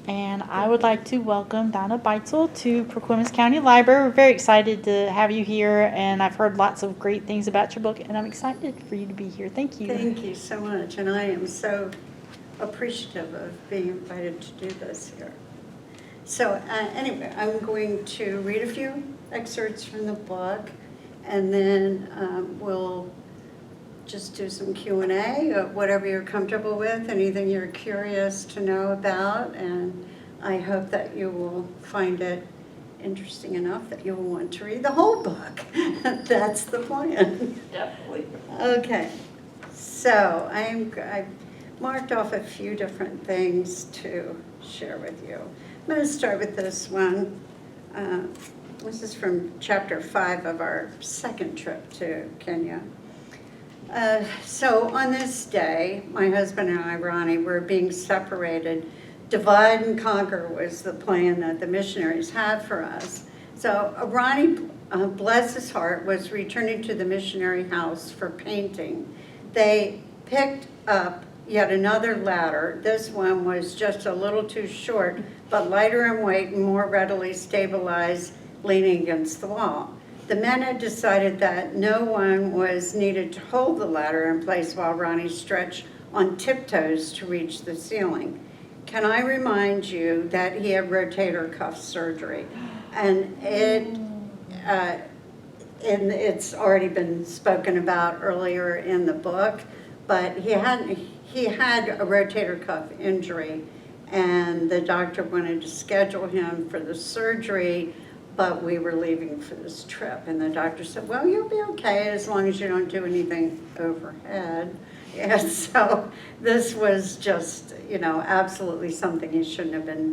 And I would like to welcome Donna Beitzel to Perquimans County Library. We're very excited to have you here, and I've heard lots of great things about your book, and I'm excited for you to be here. Thank you. Thank you so much, and I am so appreciative of being invited to do this here. So anyway, I'm going to read a few excerpts from the book, and then we'll just do some Q&A, whatever you're comfortable with, anything you're curious to know about, and I hope that you will find it interesting enough that you'll want to read the whole book. That's the plan. Definitely. Okay, so I've marked off a few different things to share with you. I'm going to start with this one. This is from chapter 5 of our second trip to Kenya. So on this day, my husband and I, Ronnie, were being separated. Divide and conquer was the plan that the missionaries had for us. So Ronnie, bless his heart, was returning to the missionary house for painting. They picked up yet another ladder. This one was just a little too short, but lighter in weight and more readily stabilized, leaning against the wall. The men had decided that no one was needed to hold the ladder in place while Ronnie stretched on tiptoes to reach the ceiling. Can I remind you that he had rotator cuff surgery? And it's already been spoken about earlier in the book, but he had a rotator cuff injury, and the doctor wanted to schedule him for the surgery, but we were leaving for this trip, and the doctor said, well, you'll be okay as long as you don't do anything overhead. And so this was just, absolutely something he shouldn't have been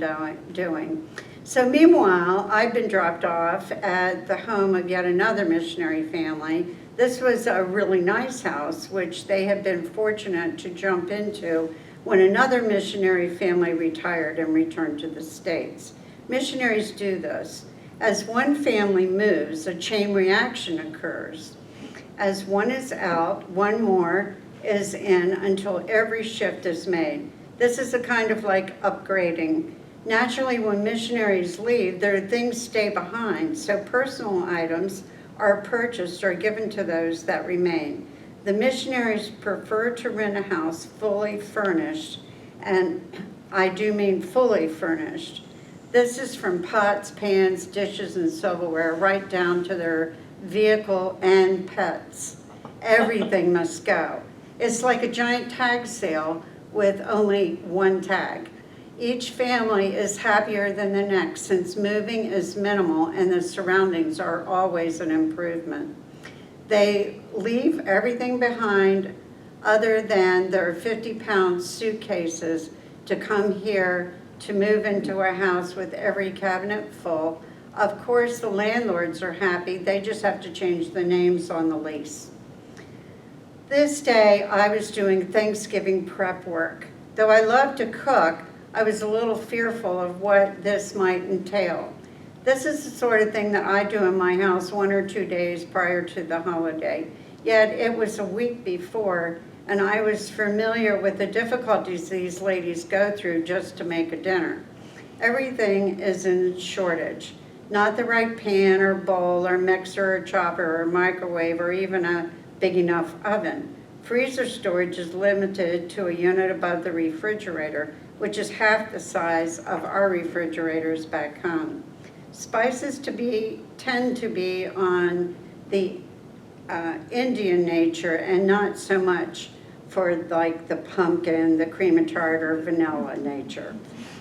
doing. So meanwhile, I'd been dropped off at the home of yet another missionary family. This was a really nice house, which they had been fortunate to jump into when another missionary family retired and returned to the States. Missionaries do this. As one family moves, a chain reaction occurs. As one is out, one more is in until every shift is made. This is a kind of like upgrading. Naturally, when missionaries leave, their things stay behind, so personal items are purchased or given to those that remain. The missionaries prefer to rent a house fully furnished, and I do mean fully furnished. This is from pots, pans, dishes, and silverware, right down to their vehicle and pets. Everything must go. It's like a giant tag sale with only one tag. Each family is happier than the next since moving is minimal and the surroundings are always an improvement. They leave everything behind other than their 50-pound suitcases to come here to move into a house with every cabinet full. Of course, the landlords are happy. They just have to change the names on the lease. This day, I was doing Thanksgiving prep work. Though I love to cook, I was a little fearful of what this might entail. This is the sort of thing that I do in my house 1 or 2 days prior to the holiday. Yet it was a week before, and I was familiar with the difficulties these ladies go through just to make a dinner. Everything is in shortage. Not the right pan or bowl or mixer or chopper or microwave or even a big enough oven. Freezer storage is limited to a unit above the refrigerator, which is half the size of our refrigerators back home. Spices tend to be on the Indian nature and not so much for like the pumpkin, the cream of tart, or vanilla nature.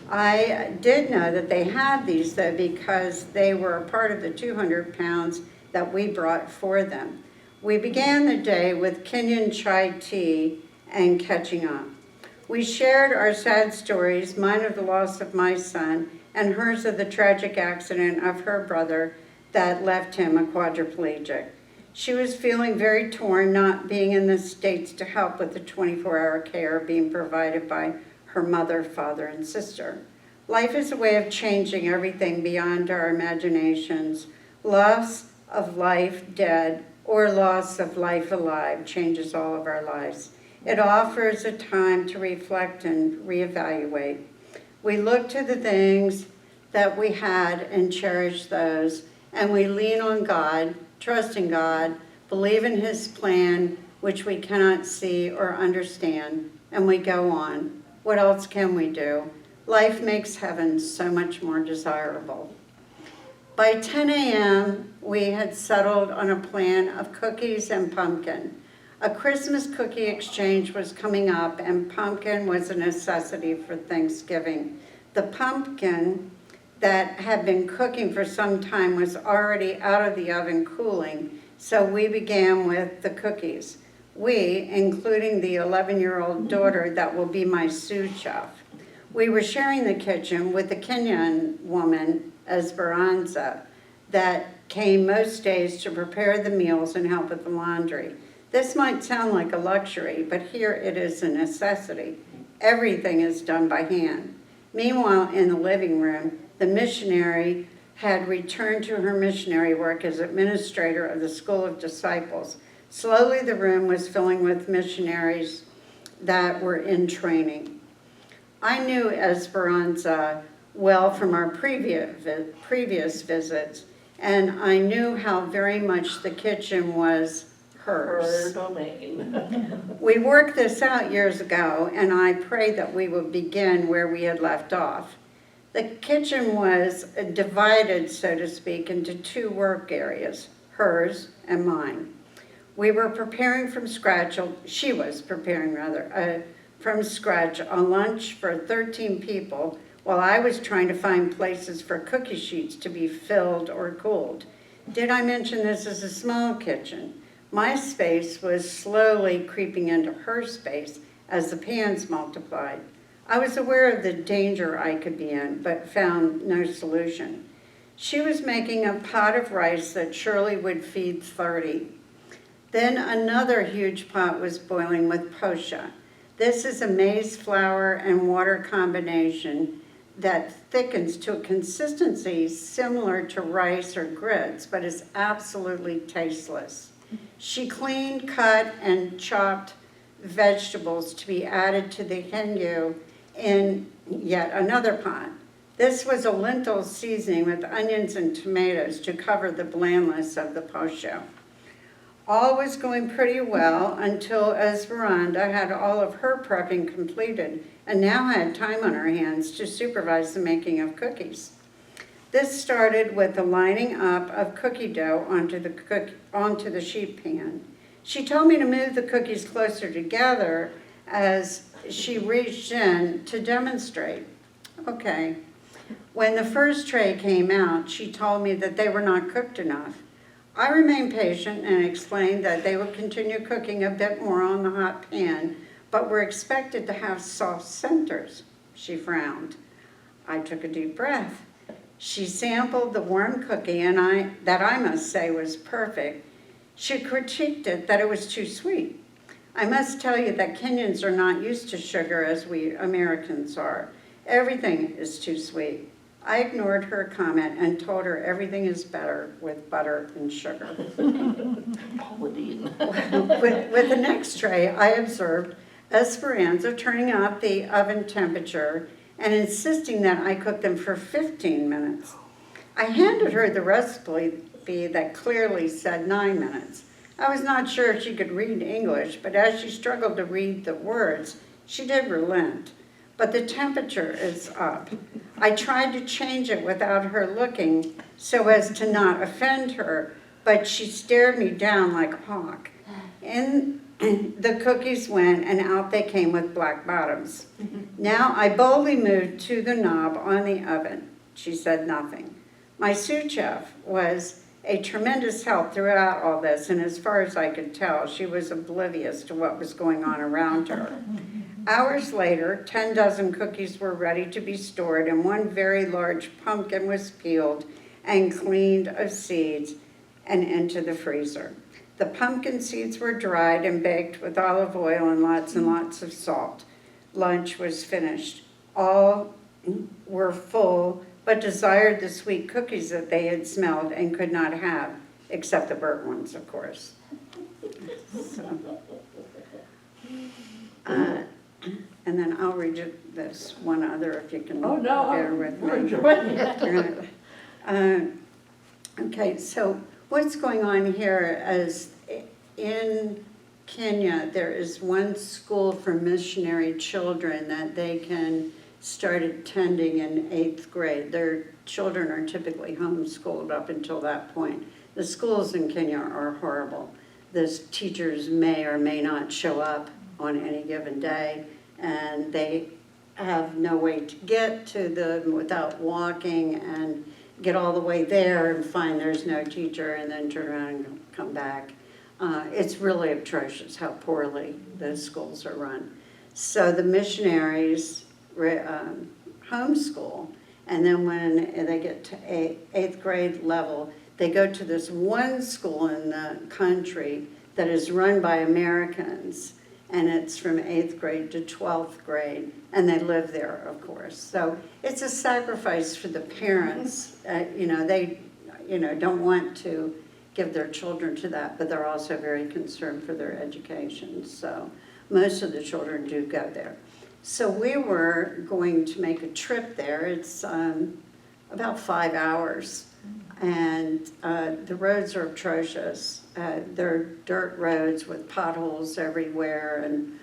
I did know that they had these though because they were a part of the 200 pounds that we brought for them. We began the day with Kenyan chai tea and catching up. We shared our sad stories, mine of the loss of my son and hers of the tragic accident of her brother that left him a quadriplegic. She was feeling very torn not being in the States to help with the 24-hour care being provided by her mother, father, and sister. Life is a way of changing everything beyond our imaginations. Loss of life dead or loss of life alive changes all of our lives. It offers a time to reflect and reevaluate. We look to the things that we had and cherish those, and we lean on God, trust in God, believe in His plan, which we cannot see or understand, and we go on. What else can we do? Life makes heaven so much more desirable. By 10 a.m., we had settled on a plan of cookies and pumpkin. A Christmas cookie exchange was coming up, and pumpkin was a necessity for Thanksgiving. The pumpkin that had been cooking for some time was already out of the oven cooling, so we began with the cookies. We, including the 11-year-old daughter that will be my sous chef. We were sharing the kitchen with the Kenyan woman, Esperanza, that came most days to prepare the meals and help with the laundry. This might sound like a luxury, but here it is a necessity. Everything is done by hand. Meanwhile, in the living room, the missionary had returned to her missionary work as administrator of the School of Disciples. Slowly, the room was filling with missionaries that were in training. I knew Esperanza well from our previous visits, and I knew how very much the kitchen was hers. Her domain. We worked this out years ago, and I prayed that we would begin where we had left off. The kitchen was divided, so to speak, into two work areas, hers and mine. We were preparing from scratch, she was preparing rather, from scratch a lunch for 13 people, while I was trying to find places for cookie sheets to be filled or cooled. Did I mention this is a small kitchen? My space was slowly creeping into her space as the pans multiplied. I was aware of the danger I could be in, but found no solution. She was making a pot of rice that surely would feed 30. Then another huge pot was boiling with posha. This is a maize flour and water combination that thickens to a consistency similar to rice or grits, but is absolutely tasteless. She cleaned, cut, and chopped vegetables to be added to the hengu in yet another pot. This was a lentil seasoning with onions and tomatoes to cover the blandness of the posho. All was going pretty well until Esmeralda had all of her prepping completed and now had time on her hands to supervise the making of cookies. This started with the lining up of cookie dough onto the sheet pan. She told me to move the cookies closer together as she reached in to demonstrate. Okay. When the first tray came out, she told me that they were not cooked enough. I remained patient and explained that they would continue cooking a bit more on the hot pan, but were expected to have soft centers. She frowned. I took a deep breath. She sampled the warm cookie, and that I must say was perfect. She critiqued it that it was too sweet. I must tell you that Kenyans are not used to sugar as we Americans are. Everything is too sweet. I ignored her comment and told her everything is better with butter and sugar. Pauline. With the next tray, I observed Esperanza turning up the oven temperature and insisting that I cook them for 15 minutes. I handed her the recipe that clearly said 9 minutes. I was not sure if she could read English, but as she struggled to read the words, she did relent. But the temperature is up. I tried to change it without her looking so as to not offend her, but she stared me down like a hawk. In the cookies went, and out they came with black bottoms. Now I boldly moved to the knob on the oven. She said nothing. My sous chef was a tremendous help throughout all this, and as far as I could tell, she was oblivious to what was going on around her. Hours later, 10 dozen cookies were ready to be stored, and one very large pumpkin was peeled and cleaned of seeds and into the freezer. The pumpkin seeds were dried and baked with olive oil and lots of salt. Lunch was finished. All were full, but desired the sweet cookies that they had smelled and could not have, except the burnt ones, of course. So, and then I'll read you this one other if you can Oh, no, bear with we're me. enjoying it. Okay, so what's going on here is in Kenya, there is one school for missionary children that they can start attending in 8th grade. Their children are typically homeschooled up until that point. The schools in Kenya are horrible. The teachers may or may not show up on any given day, and they have no way to get to them without walking and get all the way there and find there's no teacher and then turn around and come back. It's really atrocious how poorly the schools are run. So the missionaries homeschool, and then when they get to 8th grade level, they go to this one school in the country that is run by Americans, and it's from 8th grade to 12th grade, and they live there, of course. So it's a sacrifice for the parents. They don't want to give their children to that, but they're also very concerned for their education. So most of the children do go there. So we were going to make a trip there. It's about 5 hours, and the roads are atrocious. They're dirt roads with potholes everywhere, and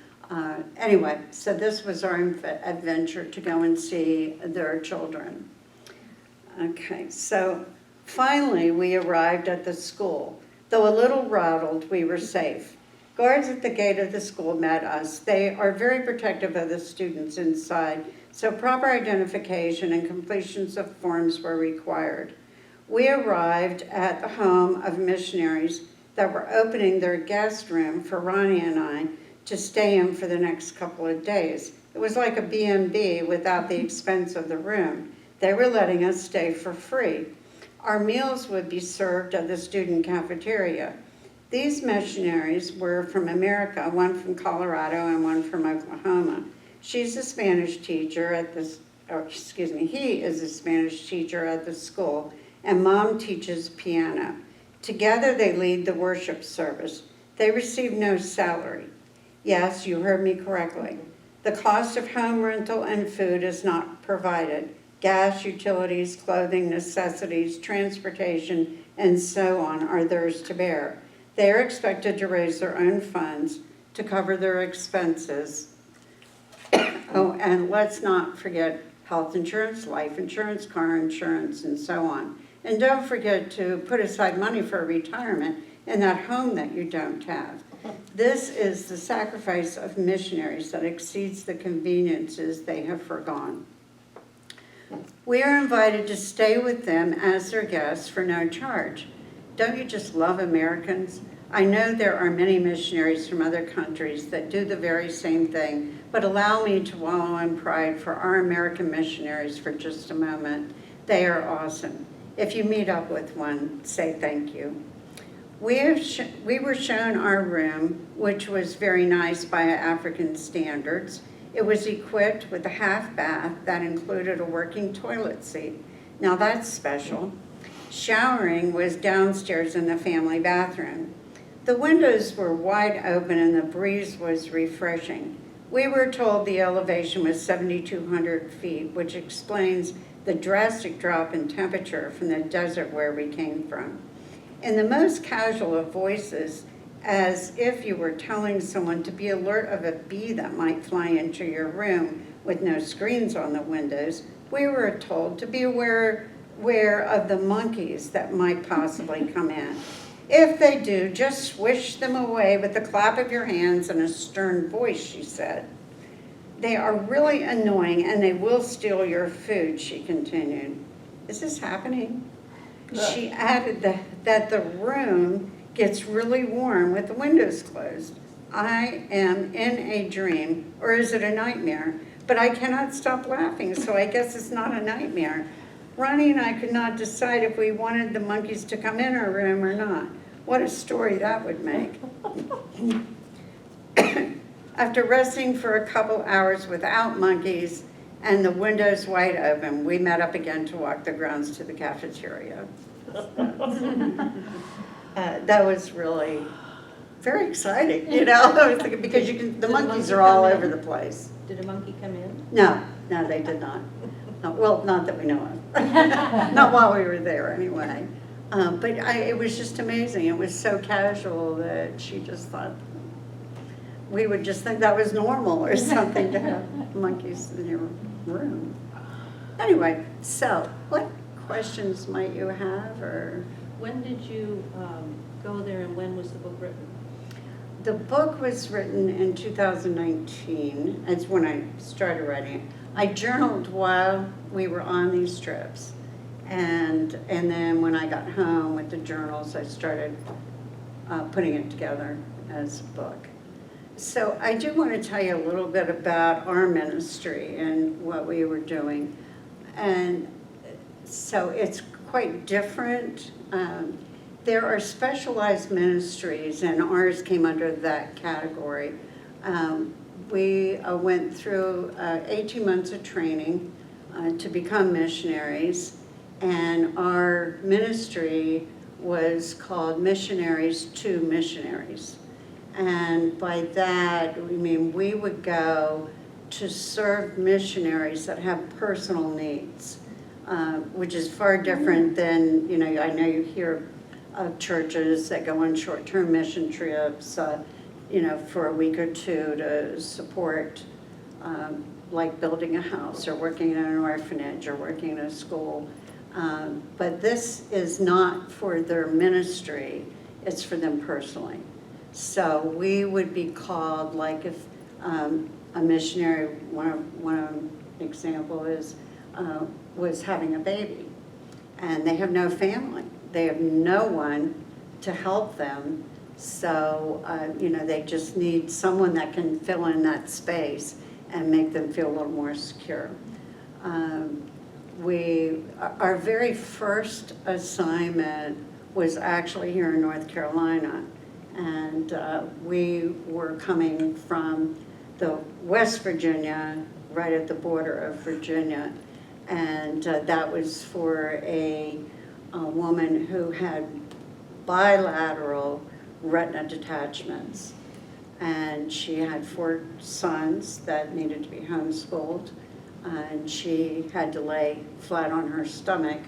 anyway, so this was our adventure to go and see their children. Okay, so finally we arrived at the school. Though a little rattled, we were safe. Guards at the gate of the school met us. They are very protective of the students inside, so proper identification and completions of forms were required. We arrived at the home of missionaries that were opening their guest room for Ronnie and I to stay in for the next couple of days. It was like a B&B without the expense of the room. They were letting us stay for free. Our meals would be served at the student cafeteria. These missionaries were from America, one from Colorado and one from Oklahoma. She's a Spanish teacher at this, he is a Spanish teacher at the school, and Mom teaches piano. Together they lead the worship service. They receive no salary. Yes, you heard me correctly. The cost of home rental and food is not provided. Gas, utilities, clothing, necessities, transportation, and so on are theirs to bear. They are expected to raise their own funds to cover their expenses. Oh, and let's not forget health insurance, life insurance, car insurance, and so on. And don't forget to put aside money for retirement in that home that you don't have. This is the sacrifice of missionaries that exceeds the conveniences they have foregone. We are invited to stay with them as their guests for no charge. Don't you just love Americans? I know there are many missionaries from other countries that do the very same thing, but allow me to wallow in pride for our American missionaries for just a moment. They are awesome. If you meet up with one, say thank you. We were shown our room, which was very nice by African standards. It was equipped with a half bath that included a working toilet seat. Now that's special. Showering was downstairs in the family bathroom. The windows were wide open and the breeze was refreshing. We were told the elevation was 7,200 feet, which explains the drastic drop in temperature from the desert where we came from. In the most casual of voices, as if you were telling someone to be alert of a bee that might fly into your room with no screens on the windows, we were told to be aware of the monkeys that might possibly come in. If they do, just swish them away with the clap of your hands and a stern voice, she said. They are really annoying and they will steal your food, she continued. Is this happening? No. She added that the room gets really warm with the windows closed. I am in a dream, or is it a nightmare? But I cannot stop laughing, so I guess it's not a nightmare. Ronnie and I could not decide if we wanted the monkeys to come in our room or not. What a story that would make. After resting for a couple hours without monkeys and the windows wide open, we met up again to walk the grounds to the cafeteria. That was really very exciting, you know, I was thinking, because the monkeys are all over the place. Did a monkey come in? No, they did not. Well, not that we know of. Not while we were there, anyway. But it was just amazing. It was so casual that she just thought we would just think that was normal or something to have monkeys in your room. Anyway, so what questions might you have, or? When did you go there, and when was the book written? The book was written in 2019. That's when I started writing it. I journaled while we were on these trips. And then when I got home with the journals, I started putting it together as a book. So I do want to tell you a little bit about our ministry and what we were doing. And so it's quite different. There are specialized ministries, and ours came under that category. We went through 18 months of training to become missionaries, and our ministry was called Missionaries to Missionaries. And by that, we mean we would go to serve missionaries that have personal needs, which is far different than, you know, I know you hear of churches that go on short-term mission trips, you know, for a week or two to support, like building a house or working in an orphanage or working in a school. But this is not for their ministry, it's for them personally. So we would be called, like if a missionary, one example is, was having a baby, and they have no family. They have no one to help them, so you know, they just need someone that can fill in that space and make them feel a little more secure. Our very first assignment was actually here in North Carolina, and we were coming from the West Virginia, right at the border of Virginia, and that was for a woman who had bilateral retina detachments, and she had 4 sons that needed to be homeschooled, and she had to lay flat on her stomach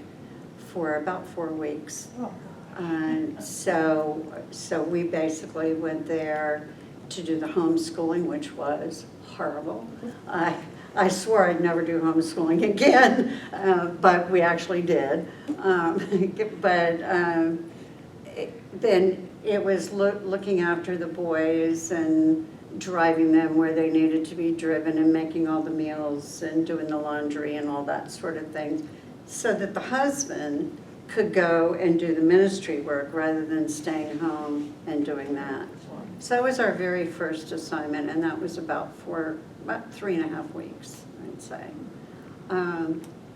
for about 4 weeks. And so we basically went there to do the homeschooling, which was horrible. I swore I'd never do homeschooling again, but we actually did. Then it was looking after the boys and driving them where they needed to be driven and making all the meals and doing the laundry and all that sort of thing, so that the husband could go and do the ministry work rather than staying home and doing that. So that was our very first assignment, and that was about 3.5 weeks, I'd say.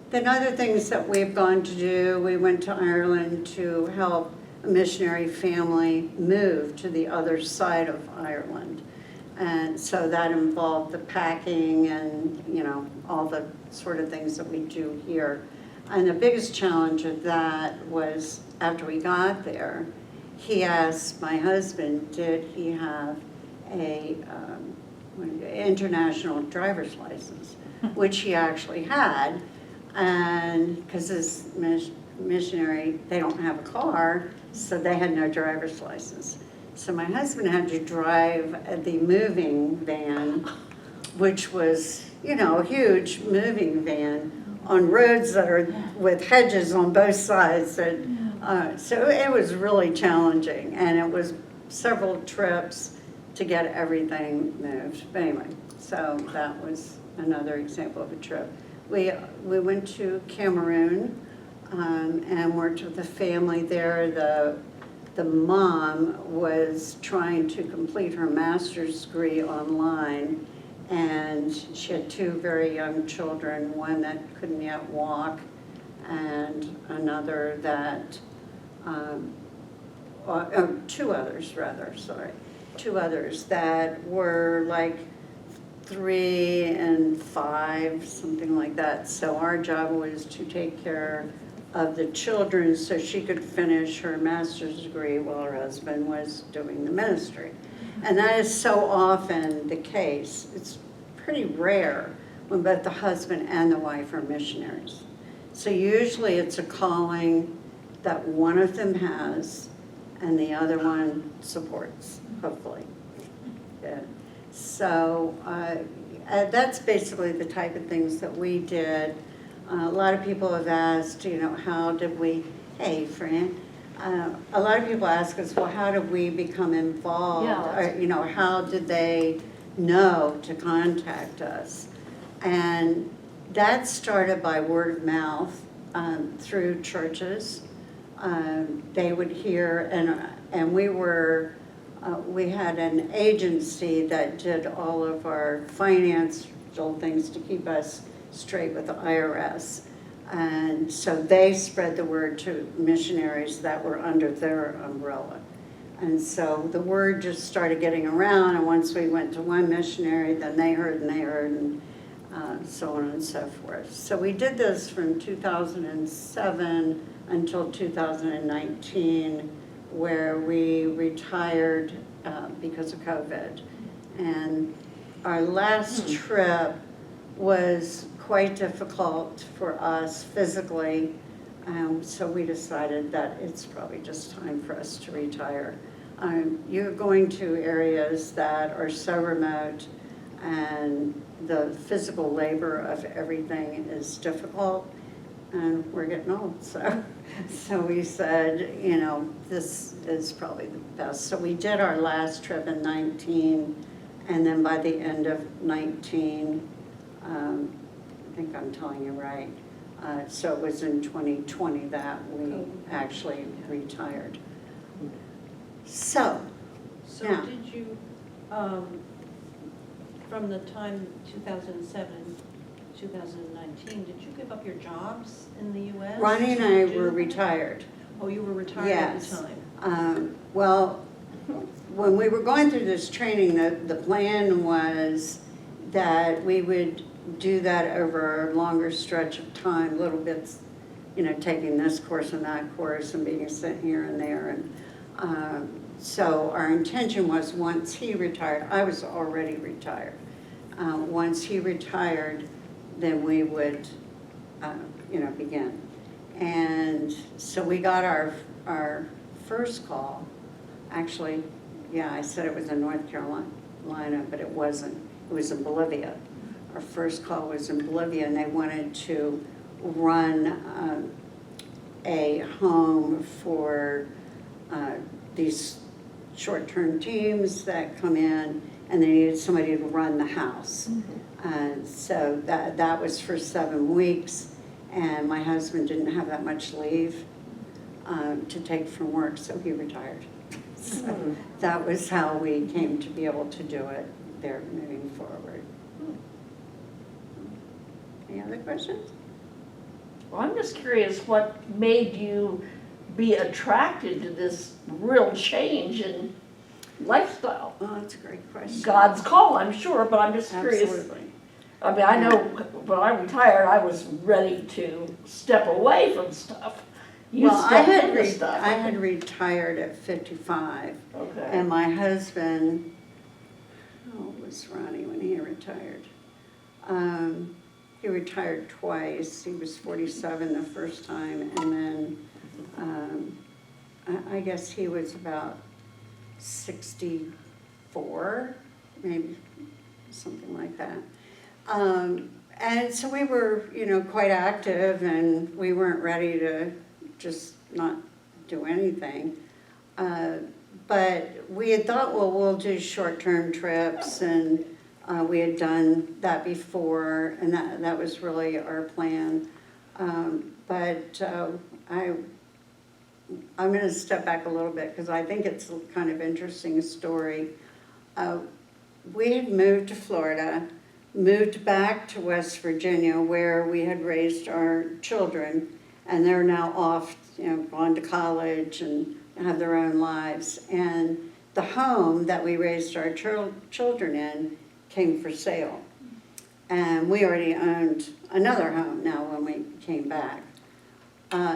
Then other things that we've gone to do, we went to Ireland to help a missionary family move to the other side of Ireland. And so that involved the packing and, you know, all the sort of things that we do here. And the biggest challenge of that was after we got there, he asked my husband, did he have a international driver's license, which he actually had, and because this missionary, they don't have a car, so they had no driver's license. So my husband had to drive the moving van, which was, you know, a huge moving van on roads that are with hedges on both sides. And, so it was really challenging, and it was several trips to get everything moved. But anyway, so that was another example of a trip. We went to Cameroon and worked with a family there. The mom was trying to complete her master's degree online, and she had 2 very young children, one that couldn't yet walk, and another that, 2 others rather, sorry. 2 others that were like 3 and 5, something like that. So our job was to take care of the children so she could finish her master's degree while her husband was doing the ministry. And that is so often the case. It's pretty rare when both the husband and the wife are missionaries. So usually it's a calling that one of them has and the other one supports, hopefully. Yeah. So that's basically the type of things that we did. A lot of people have asked, how did we, hey, Fran, a lot of people ask us, well, how did we become involved? Yeah, Or, how did they know to contact us? And that started by word of mouth through churches. They would hear, and we had an agency that did all of our financial things to keep us straight with the IRS. And so they spread the word to missionaries that were under their umbrella. And so the word just started getting around, and once we went to one missionary, then they heard, and so on and so forth. So we did this from 2007 until 2019, where we retired because of COVID. And our last trip was quite difficult for us physically, so we decided that it's probably just time for us to retire. You're going to areas that are so remote, and the physical labor of everything is difficult, and we're getting old, so we said, this is probably the best. So we did our last trip in 19, and then by the end of 19, I think I'm telling you right, so it was in 2020 that we actually retired. So yeah. Did you, from the time 2007, 2019, did you give up your jobs in the U.S.? Ronnie and I were retired. Oh, you were retired Yes. at the time? Well, when we were going through this training, the plan was that we would do that over a longer stretch of time, little bits, taking this course and that course and being sent here and there. And so our intention was, once he retired, I was already retired. Once he retired, then we would, begin. And so we got our first call. Actually, yeah, I said it was in North Carolina, but it wasn't. It was in Bolivia. Our first call was in Bolivia, and they wanted to run a home for these short-term teams that come in, and they needed somebody to run the house. So that was for 7 weeks, and my husband didn't have that much leave to take from work, so he retired. So that was how we came to be able to do it there moving forward. Any other questions? Well, I'm just curious what made you be attracted to this real change in lifestyle? Oh, that's a great question. God's call, I'm sure, but I'm just curious. Absolutely. I mean, I know when I retired, I was ready to step away from stuff. You Well, stepped into stuff. I had retired at 55, Okay. and my husband, how old was Ronnie when he retired? He retired twice. He was 47 the first time, and then I guess he was about 64, maybe something like that. And so we were, quite active, and we weren't ready to just not do anything. But we had thought, well, we'll do short-term trips, and we had done that before, and that was really our plan. But I'm going to step back a little bit because I think it's a kind of interesting story. We had moved to Florida, moved back to West Virginia where we had raised our children, and they're now off, gone to college and have their own lives. And the home that we raised our children in came for sale. And we already owned another home now when we came back.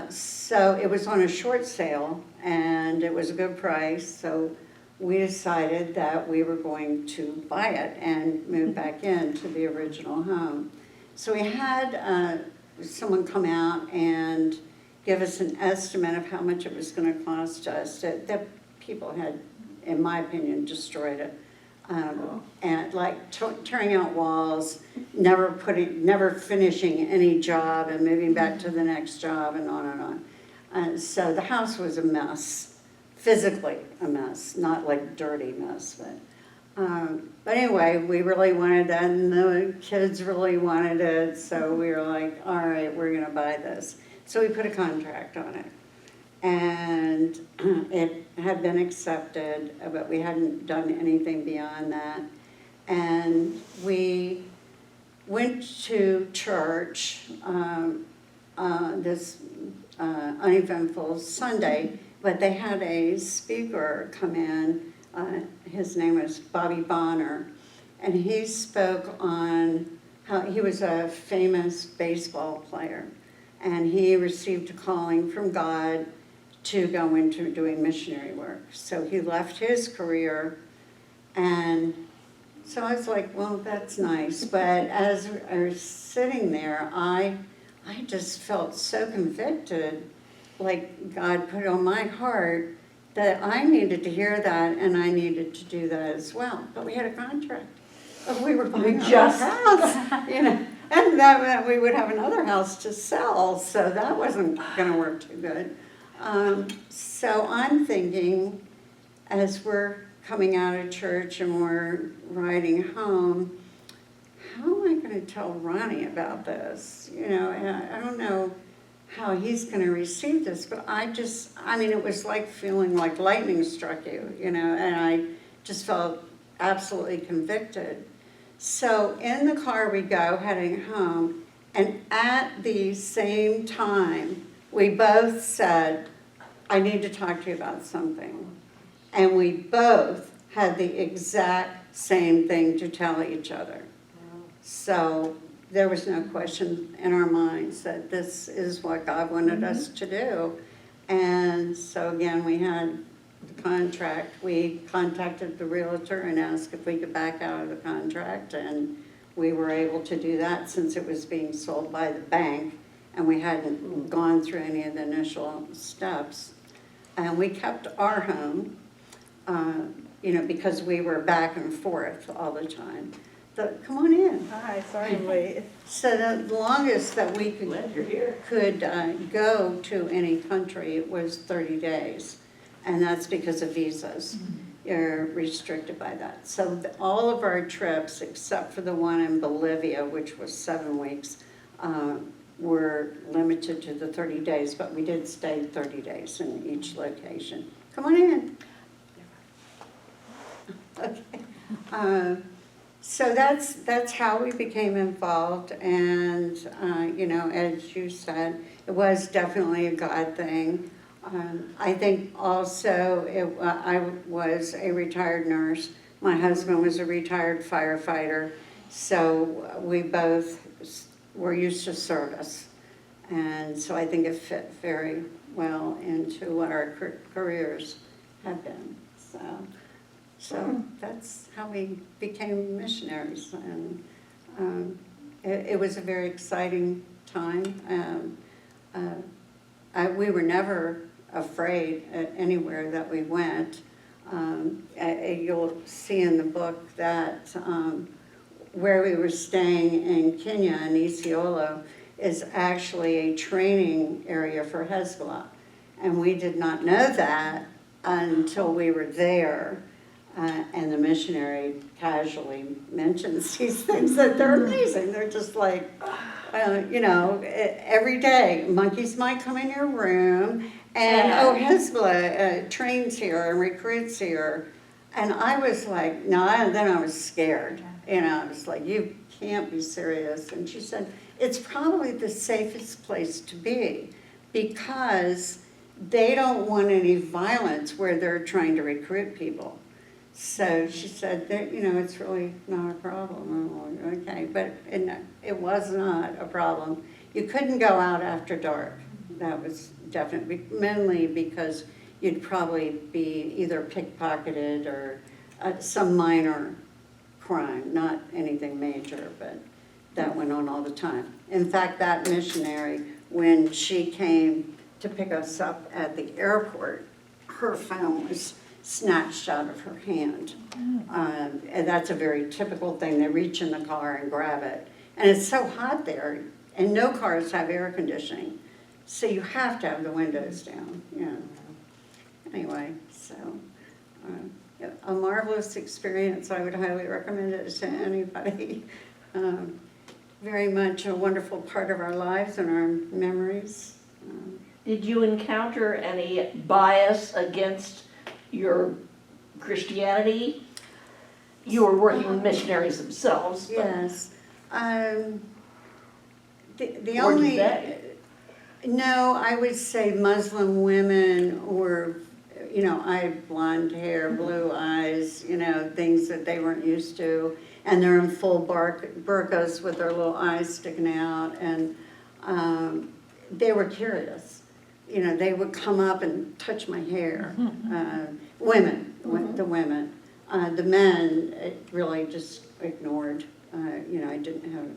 So it was on a short sale, and it was a good price, so we decided that we were going to buy it and move back into the original home. So we had someone come out and give us an estimate of how much it was gonna cost us. The people had, in my opinion, destroyed it. And like tearing out walls, never finishing any job and moving back to the next job and on and on. And so the house was a mess, physically a mess, not like dirty mess, but anyway, we really wanted that and the kids really wanted it, so we were like, all right, we're gonna buy this. So we put a contract on it. And it had been accepted, but we hadn't done anything beyond that. And we went to church this uneventful Sunday, but they had a speaker come in. His name was Bobby Bonner, and he spoke on how he was a famous baseball player, and he received a calling from God to go into doing missionary work. So he left his career, and so I was like, well, that's nice. But as I was sitting there, I just felt so convicted, like God put on my heart that I needed to hear that and I needed to do that as well. But we had a contract. We were buying our own house, you know, and that meant we would have another house to sell, so that wasn't gonna work too good. So I'm thinking, as we're coming out of church and we're riding home, how am I going to tell Ronnie about this? You know, and I don't know how he's going to receive this, but I mean, it was like feeling like lightning struck you, you know, and I just felt absolutely convicted. So in the car we go, heading home, and at the same time, we both said, I need to talk to you about something. And we both had the exact same thing to tell each other. So there was no question in our minds that this is what God wanted us to do. And so again, we had the contract. We contacted the realtor and asked if we could back out of the contract, and we were able to do that since it was being sold by the bank and we hadn't gone through any of the initial steps. And we kept our home, you know, because we were back and forth all the time. Come on in. Hi, sorry I'm late. So the longest that we Glad you're here. could go to any country was 30 days. And that's because of visas. You're restricted by that. So all of our trips, except for the one in Bolivia, which was 7 weeks, were limited to the 30 days, but we did stay 30 days in each location. Come on in. Okay. So that's how we became involved, and you know, as you said, it was definitely a God thing. I think also I was a retired nurse. My husband was a retired firefighter, so we both were used to service, and so I think it fit very well into what our careers have been. So that's how we became missionaries, and it was a very exciting time. We were never afraid anywhere that we went. You'll see in the book that where we were staying in Kenya, in Isiolo, is actually a training area for Hezbollah. And we did not know that until we were there. And the missionary casually mentions these things that they're amazing. They're just like, you know, every day, monkeys might come in your room, and Hezbollah trains here and recruits here. And I was like, no, and then I was scared. You know, I was like, you can't be serious. And she said, it's probably the safest place to be because they don't want any violence where they're trying to recruit people. So she said that, you know, it's really not a problem. I'm like, okay, but it was not a problem. You couldn't go out after dark. that was definitely, mainly because you'd probably be either pickpocketed or some minor crime, not anything major, but that went on all the time. In fact, that missionary, when she came to pick us up at the airport, her phone was snatched out of her hand. And that's a very typical thing. They reach in the car and grab it. And it's so hot there, and no cars have air conditioning. So you have to have the windows down, you know. Anyway, so a marvelous experience. I would highly recommend it to anybody. Very much a wonderful part of our lives and our memories. Did you encounter any bias against your Christianity? You were working with missionaries themselves, but Yes. The Or did only, they? no, I would say Muslim women were, you know, I had blonde hair, blue eyes, you know, things that they weren't used to. And they're in full burqas with their little eyes sticking out. And they were curious. You know, they would come up and touch my hair. Women, the women. The men, it really just ignored. You know, I didn't have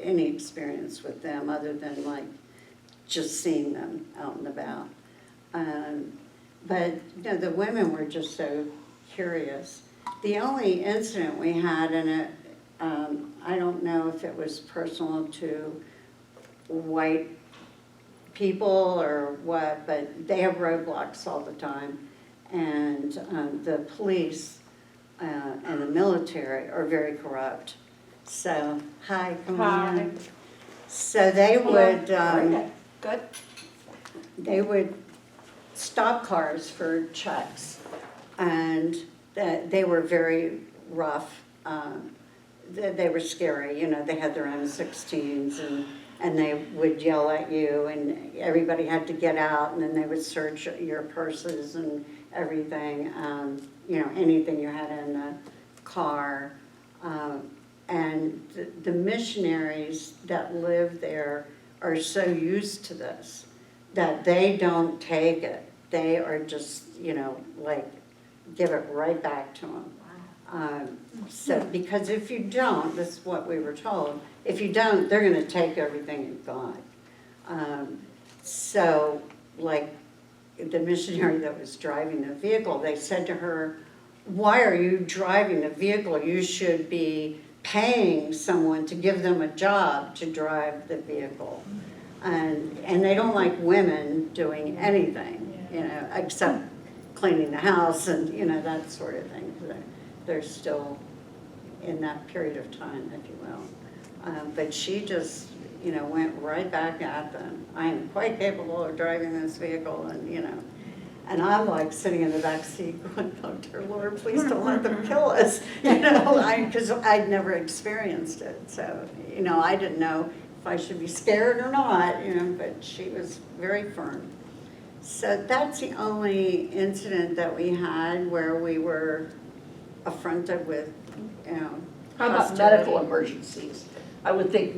any experience with them other than like just seeing them out and about. But you know, the women were just so curious. The only incident we had, and I don't know if it was personal to white people or what, but they have roadblocks all the time. And the police and the military are very corrupt. So, hi, come on in. So they would, good. they would stop cars for checks, and they were very rough. They were scary, you know, they had their M16s, and they would yell at you, and everybody had to get out, and then they would search your purses and everything, you know, anything you had in the car. And the missionaries that live there are so used to this that they don't take it. They are just, you know, like, give it right back to them. So, because if you don't, this is what we were told, if you don't, they're going to take everything you've got. So, like, the missionary that was driving the vehicle, they said to her, "Why are you driving the vehicle? You should be paying someone to give them a job to drive the vehicle." And they don't like women doing anything, you know, except cleaning the house and, you know, that sort of thing. They're still in that period of time, if you will. But she just, you know, went right back at them. "I am quite capable of driving this vehicle," and, you know. And I'm like sitting in the back seat going, "Oh dear Lord, please don't let them kill us," you know, because I'd never experienced it. So, you know, I didn't know if I should be scared or not, you know, but she was very firm. So that's the only incident that we had where we were affronted with, you know, How about hostility. medical emergencies? I would think